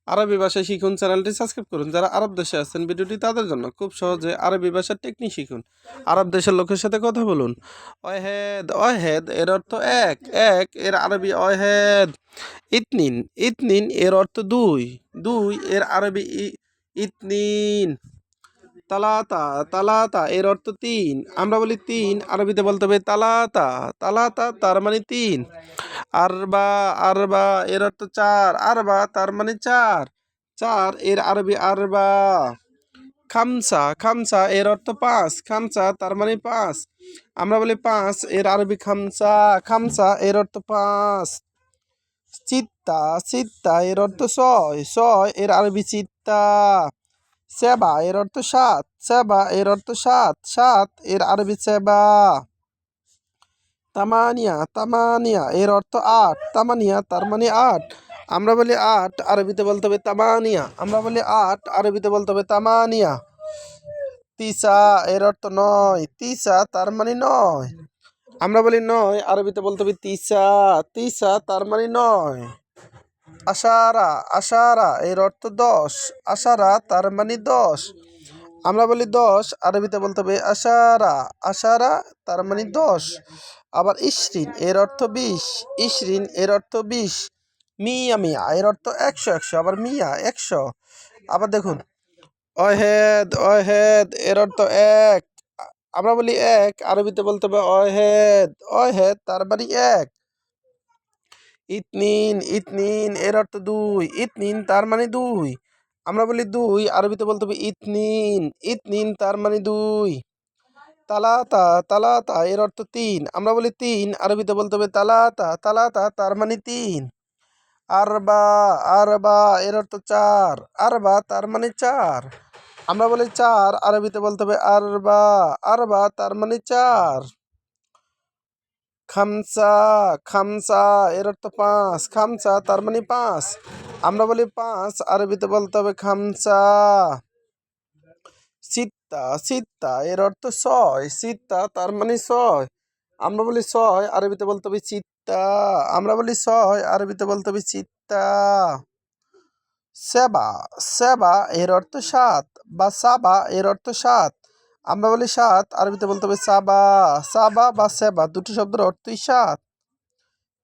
আরবি ভাষা শিখুন চ্যানেলটি সাবস্ক্রাইব করুন। যারা আরব দেশে আছেন ভিডিওটি তাদের জন্য। খুব সহজে আরবি ভাষার টেকনিক শিখুন। আরব দেশের লোকের সাথে কথা বলুন। ওয়াহেদ ওয়াহেদ এর অর্থ এক, এক এর আরবি ওয়াহেদ। ইতনিন ইতনিন এর অর্থ দুই, দুই এর আরবি ইতনিন। তালাতা তালাতা এর অর্থ তিন, আমরা বলি তিন, আরবিতে বলতে হবে তালাতা, তালাতা তার মানে তিন। আরবা আরবা এর অর্থ চার, আরবা তার মানে চার, চার এর আরবি আরবা। খামসা খামসা এর অর্থ পাঁচ, খামসা তার মানে পাঁচ, আমরা বলি পাঁচ এর আরবি খামসা, খামসা এর অর্থ পাঁচ। চিত্তা চিত্তা এর অর্থ ছয়, ছয় এর আরবি চিত্তা। সেবা এর অর্থ সাত, সেবা এর অর্থ সাত, সাত এর আরবি সেবা। তামানিয়া তামানিয়া এর অর্থ আট, তামানিয়া তার মানে আট, আমরা বলি আট, আরবিতে বলতে হবে তামানিয়া, আমরা বলি আট, আরবিতে বলতে হবে তামানিয়া। তিসা এর অর্থ নয়, তিসা তার মানে নয়, আমরা বলি নয়, আরবিতে বলতে হবে তিসা, তিসা তার মানে নয়। আশারা আশারা এর অর্থ দশ, আশারা তার মানে দশ, আমরা বলি দশ, আরবিতে বলতে হবে আশারা, আশারা তার মানে দশ। আবার ইশরিন এর অর্থ বিশ, ইশরিন এর অর্থ বিশ। মিয়া মিয়া এর অর্থ একশো একশো, আবার মিয়া একশো। আবার দেখুন অহেদ অহেদ এর অর্থ এক, আমরা বলি এক, আরবিতে বলতে হবে অহেদ, অহেদ তার মানে এক। ইতনিন ইতনিন এর অর্থ দুই, ইতনিন তার মানে দুই, আমরা বলি দুই, আরবিতে বলতে হবে ইতনিন, ইতনিন তার মানে দুই। তালাতা তালাতা এর অর্থ তিন, আমরা বলি তিন, আরবিতে বলতে হবে তালাতা, তালাতা তার মানে তিন। আরবা আরবা এর অর্থ চার, আরবা তার মানে চার, আমরা বলি চার, আরবিতে বলতে হবে আরবা, আরবা তার মানে চার। খামসা খামসা এর অর্থ পাঁচ, খামসা তার মানে পাঁচ, আমরা বলি পাঁচ, আরবিতে বলতে হবে খামসা। সিত্তা সিত্তা এর অর্থ ছয়, সিত্তা তার মানে ছয়, আমরা বলি ছয়, আরবিতে বলতে হবে চিত্তা, আমরা বলি ছয়, আরবিতে বলতে হবে চিত্তা। সেবা সেবা এর অর্থ সাত, বা সাবা এর অর্থ সাত, আমরা বলি সাত, আরবিতে বলতে হবে সাবা, সাবা বা সেবা দুটি শব্দের অর্থই সাত।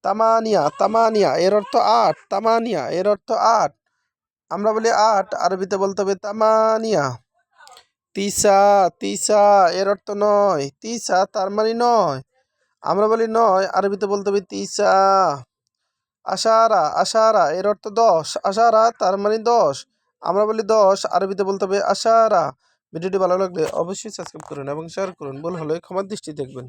তামানিয়া তামানিয়া এর অর্থ আট, তামানিয়া এর অর্থ আট, আমরা বলি আট, আরবিতে বলতে হবে তামানিয়া। তিসা তিসা এর অর্থ নয়, তিসা তার মানে নয়, আমরা বলি নয়, আরবিতে বলতে হবে তিসা। আশারা আশারা এর অর্থ দশ, আশারা তার মানে দশ, আমরা বলি দশ, আরবিতে বলতে হবে আশারা। ভিডিওটি ভালো লাগলে অবশ্যই সাবস্ক্রাইব করুন এবং শেয়ার করুন, ভুল হলে ক্ষমার দৃষ্টি দেখবেন।